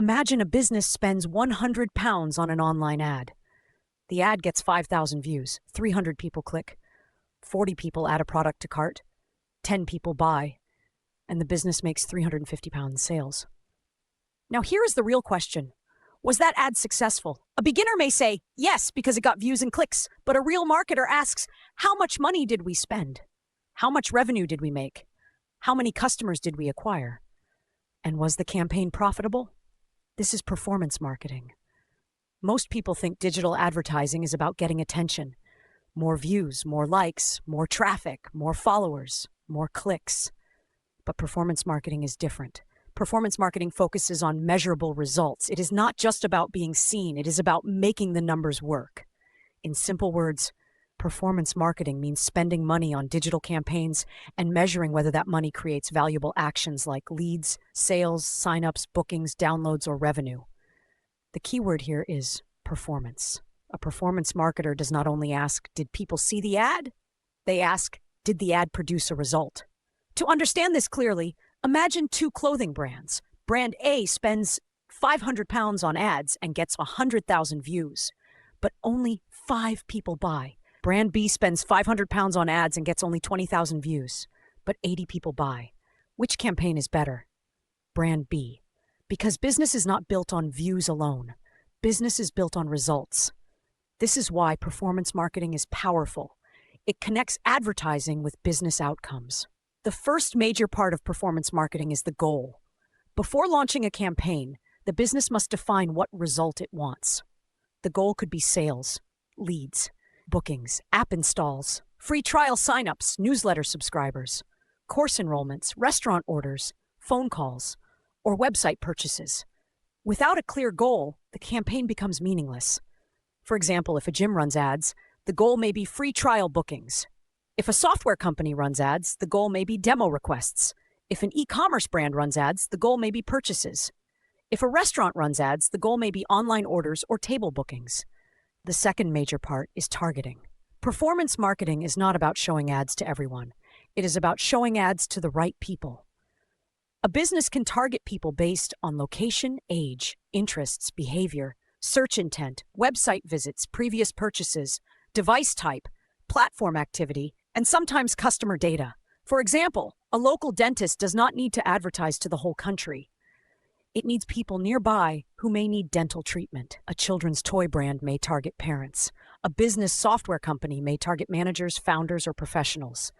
Imagine a business spends £100 on an online ad. The ad gets 5,000 views, 300 people click, 40 people add a product to cart, 10 people buy, and the business makes £350 in sales. Now here is the real question. Was that ad successful? A beginner may say, yes, because it got views and clicks, but a real marketer asks, how much money did we spend? How much revenue did we make? How many customers did we acquire? And was the campaign profitable? This is performance marketing. Most people think digital advertising is about getting attention. More views, more likes, more traffic, more followers, more clicks. But performance marketing is different. Performance marketing focuses on measurable results. It is not just about being seen. It is about making the numbers work. In simple words, performance marketing means spending money on digital campaigns and measuring whether that money creates valuable actions like leads, sales, signups, bookings, downloads, or revenue. The key word here is performance. A performance marketer does not only ask, did people see the ad? They ask, did the ad produce a result? To understand this clearly, imagine two clothing brands. Brand A spends £500 on ads and gets 100,000 views, but only 5 people buy. Brand B spends £500 on ads and gets only 20,000 views, but 80 people buy. Which campaign is better? Brand B. Because business is not built on views alone. Business is built on results. This is why performance marketing is powerful. It connects advertising with business outcomes. The first major part of performance marketing is the goal. Before launching a campaign, the business must define what result it wants. The goal could be sales, leads, bookings, app installs, free trial signups, newsletter subscribers, course enrollments, restaurant orders, phone calls, or website purchases. Without a clear goal, the campaign becomes meaningless. For example, if a gym runs ads, the goal may be free trial bookings. If a software company runs ads, the goal may be demo requests. If an e-commerce brand runs ads, the goal may be purchases. If a restaurant runs ads, the goal may be online orders or table bookings. The second major part is targeting. Performance marketing is not about showing ads to everyone. It is about showing ads to the right people. A business can target people based on location, age, interests, behavior, search intent, website visits, previous purchases, device type, platform activity, and sometimes customer data. For example, a local dentist does not need to advertise to the whole country. It needs people nearby who may need dental treatment. A children's toy brand may target parents. A business software company may target managers, founders, or professionals.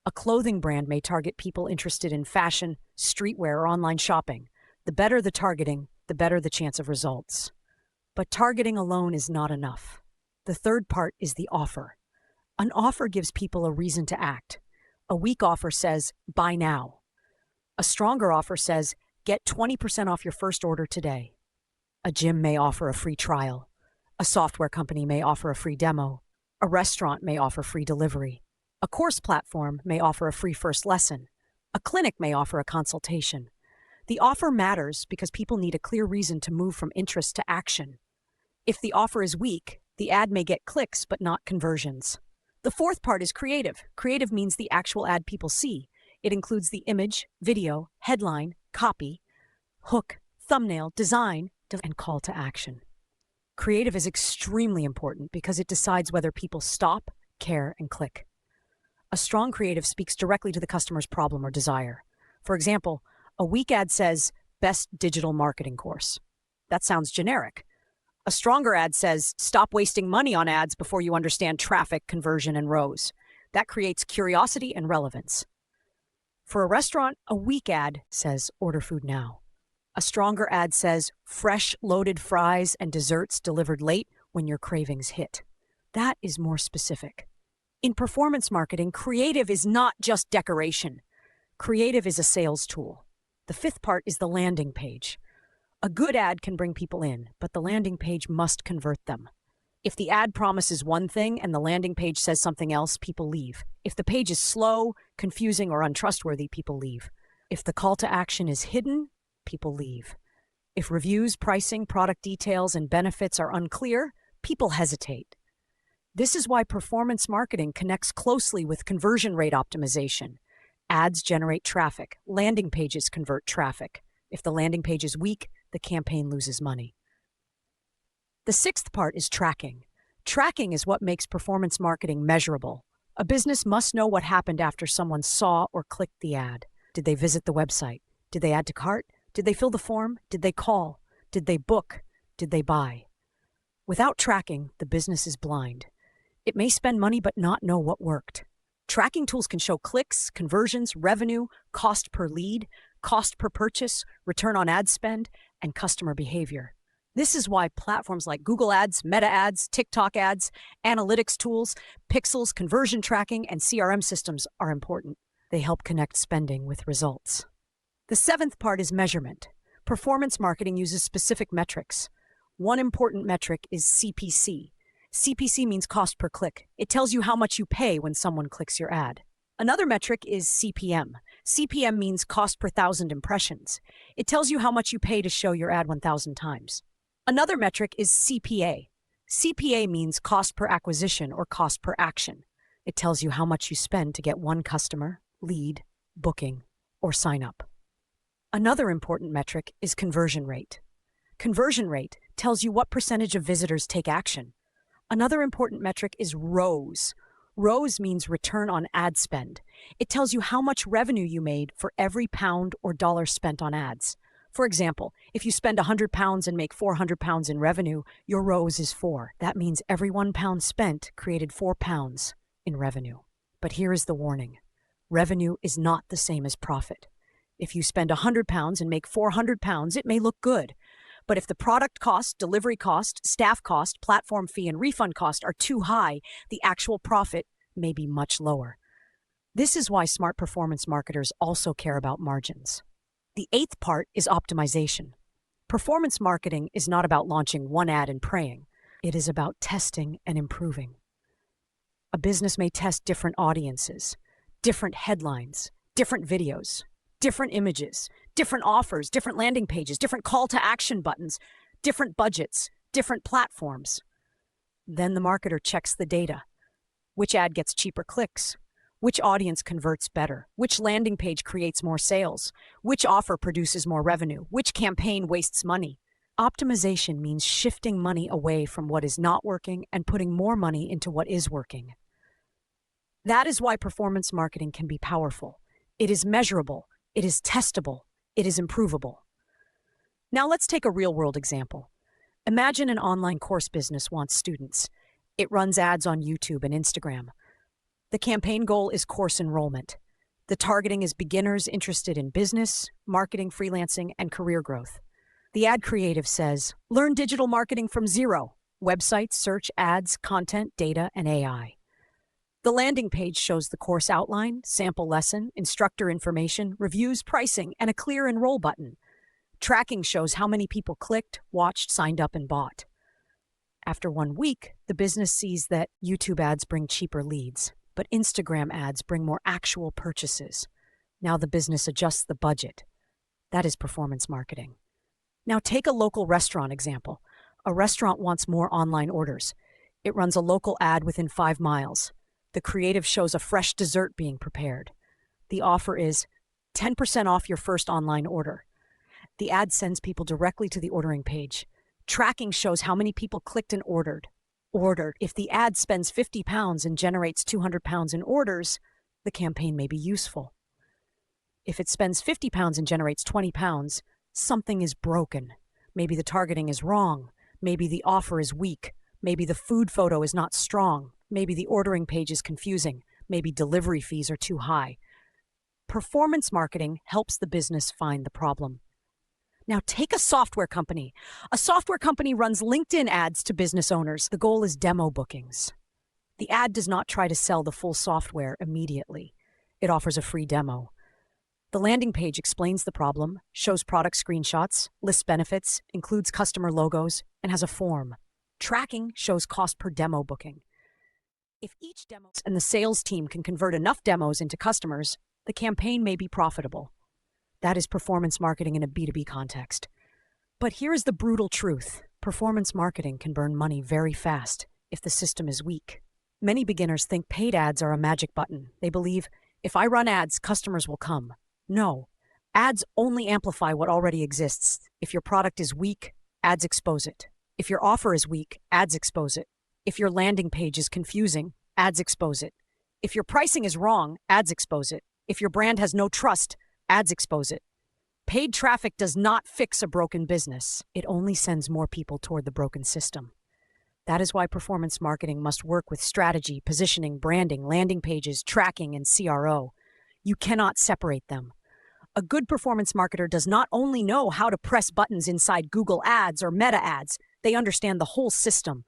A clothing brand may target people interested in fashion, streetwear, or online shopping. The better the targeting, the better the chance of results. But targeting alone is not enough. The third part is the offer. An offer gives people a reason to act. A weak offer says, buy now. A stronger offer says, get 20% off your first order today. A gym may offer a free trial. A software company may offer a free demo. A restaurant may offer free delivery. A course platform may offer a free first lesson. A clinic may offer a consultation. The offer matters because people need a clear reason to move from interest to action. If the offer is weak, the ad may get clicks but not conversions. The fourth part is creative. Creative means the actual ad people see. It includes the image, video, headline, copy, hook, thumbnail, design, and call to action. Creative is extremely important because it decides whether people stop, care, and click. A strong creative speaks directly to the customer's problem or desire. For example, a weak ad says, best digital marketing course. That sounds generic. A stronger ad says, stop wasting money on ads before you understand traffic, conversion, and ROAS. That creates curiosity and relevance. For a restaurant, a weak ad says, order food now. A stronger ad says, fresh loaded fries and desserts delivered late when your cravings hit. That is more specific. In performance marketing, creative is not just decoration. Creative is a sales tool. The fifth part is the landing page. A good ad can bring people in, but the landing page must convert them. If the ad promises one thing and the landing page says something else, people leave. If the page is slow, confusing, or untrustworthy, people leave. If the call to action is hidden, people leave. If reviews, pricing, product details, and benefits are unclear, people hesitate. This is why performance marketing connects closely with conversion rate optimization. Ads generate traffic. Landing pages convert traffic. If the landing page is weak, the campaign loses money. The sixth part is tracking. Tracking is what makes performance marketing measurable. A business must know what happened after someone saw or clicked the ad. Did they visit the website? Did they add to cart? Did they fill the form? Did they call? Did they book? Did they buy? Without tracking, the business is blind. It may spend money but not know what worked. Tracking tools can show clicks, conversions, revenue, cost per lead, cost per purchase, return on ad spend, and customer behavior. This is why platforms like Google Ads, Meta Ads, TikTok Ads, analytics tools, pixels, conversion tracking, and CRM systems are important. They help connect spending with results. The seventh part is measurement. Performance marketing uses specific metrics. One important metric is CPC. CPC means cost per click. It tells you how much you pay when someone clicks your ad. Another metric is CPM. CPM means cost per 1,000 impressions. It tells you how much you pay to show your ad 1,000 times. Another metric is CPA. CPA means cost per acquisition or cost per action. It tells you how much you spend to get one customer, lead, booking, or sign up. Another important metric is conversion rate. Conversion rate tells you what percentage of visitors take action. Another important metric is ROAS. ROAS means return on ad spend. It tells you how much revenue you made for every pound or dollar spent on ads. For example, if you spend £100 and make £400 in revenue, your ROAS is 4. That means every £1 spent created £4 in revenue. But here is the warning. Revenue is not the same as profit. If you spend £100 and make £400, it may look good. But if the product cost, delivery cost, staff cost, platform fee, and refund cost are too high, the actual profit may be much lower. This is why smart performance marketers also care about margins. The eighth part is optimization. Performance marketing is not about launching one ad and praying. It is about testing and improving. A business may test different audiences, different headlines, different videos, different images, different offers, different landing pages, different call to action buttons, different budgets, different platforms. Then the marketer checks the data. Which ad gets cheaper clicks? Which audience converts better? Which landing page creates more sales? Which offer produces more revenue? Which campaign wastes money? Optimization means shifting money away from what is not working and putting more money into what is working. That is why performance marketing can be powerful. It is measurable, it is testable, it is improvable. Now let's take a real-world example. Imagine an online course business wants students. It runs ads on YouTube and Instagram. The campaign goal is course enrollment. The targeting is beginners interested in business, marketing, freelancing, and career growth. The ad creative says, learn digital marketing from zero: websites, search, ads, content, data, and AI. The landing page shows the course outline, sample lesson, instructor information, reviews, pricing, and a clear enroll button. Tracking shows how many people clicked, watched, signed up, and bought. After 1 week, the business sees that YouTube ads bring cheaper leads, but Instagram ads bring more actual purchases. Now the business adjusts the budget. That is performance marketing. Now take a local restaurant example. A restaurant wants more online orders. It runs a local ad within 5 miles. The creative shows a fresh dessert being prepared. The offer is 10% off your first online order. The ad sends people directly to the ordering page. Tracking shows how many people clicked and ordered. If the ad spends £50 and generates £200 in orders, the campaign may be useful. If it spends £50 and generates £20, something is broken. Maybe the targeting is wrong. Maybe the offer is weak. Maybe the food photo is not strong. Maybe the ordering page is confusing. Maybe delivery fees are too high. Performance marketing helps the business find the problem. Now take a software company. A software company runs LinkedIn ads to business owners. The goal is demo bookings. The ad does not try to sell the full software immediately. It offers a free demo. The landing page explains the problem, shows product screenshots, lists benefits, includes customer logos, and has a form. Tracking shows cost per demo booking. If each demo and the sales team can convert enough demos into customers, the campaign may be profitable. That is performance marketing in a B2B context. But here is the brutal truth. Performance marketing can burn money very fast if the system is weak. Many beginners think paid ads are a magic button. They believe, if I run ads, customers will come. No, Ads only amplify what already exists. If your product is weak, ads expose it. If your offer is weak, ads expose it. If your landing page is confusing, ads expose it. If your pricing is wrong, ads expose it. If your brand has no trust, ads expose it. Paid traffic does not fix a broken business. It only sends more people toward the broken system. That is why performance marketing must work with strategy, positioning, branding, landing pages, tracking, and CRO. You cannot separate them. A good performance marketer does not only know how to press buttons inside Google Ads or Meta Ads, they understand the whole system.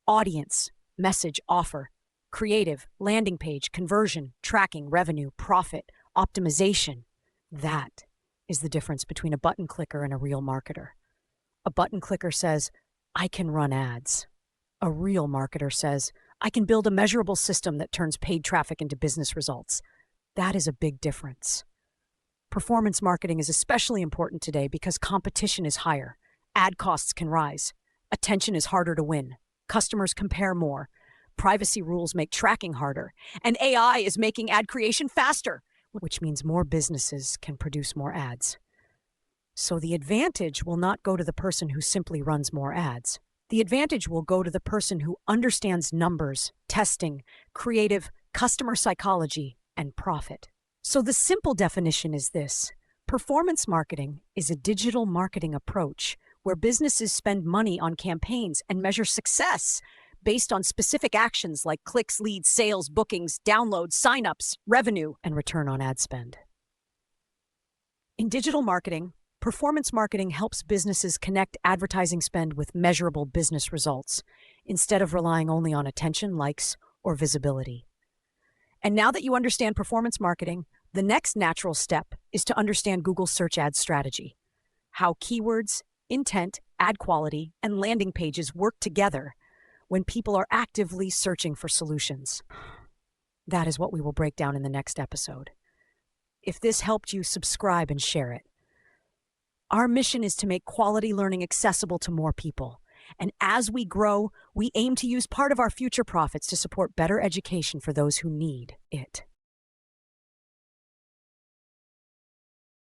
Audience, message, offer, creative, landing page, conversion, tracking, revenue, profit, optimization. That is the difference between a button clicker and a real marketer. A button clicker says, I can run ads. A real marketer says, I can build a measurable system that turns paid traffic into business results. That is a big difference. Performance marketing is especially important today because competition is higher. Ad costs can rise. Attention is harder to win. Customers compare more. Privacy rules make tracking harder. And AI is making ad creation faster, which means more businesses can produce more ads. So the advantage will not go to the person who simply runs more ads. The advantage will go to the person who understands numbers, testing, creative, customer psychology, and profit. So the simple definition is this: performance marketing is a digital marketing approach where businesses spend money on campaigns and measure success based on specific actions like clicks, leads, sales, bookings, downloads, signups, revenue, and return on ad spend. In digital marketing, performance marketing helps businesses connect advertising spend with measurable business results instead of relying only on attention, likes, or visibility. And now that you understand performance marketing, the next natural step is to understand Google's search ad strategy, how keywords, intent, ad quality, and landing pages work together when people are actively searching for solutions. That is what we will break down in the next episode. If this helped you, subscribe and share it. Our mission is to make quality learning accessible to more people. And as we grow, we aim to use part of our future profits to support better education for those who need it.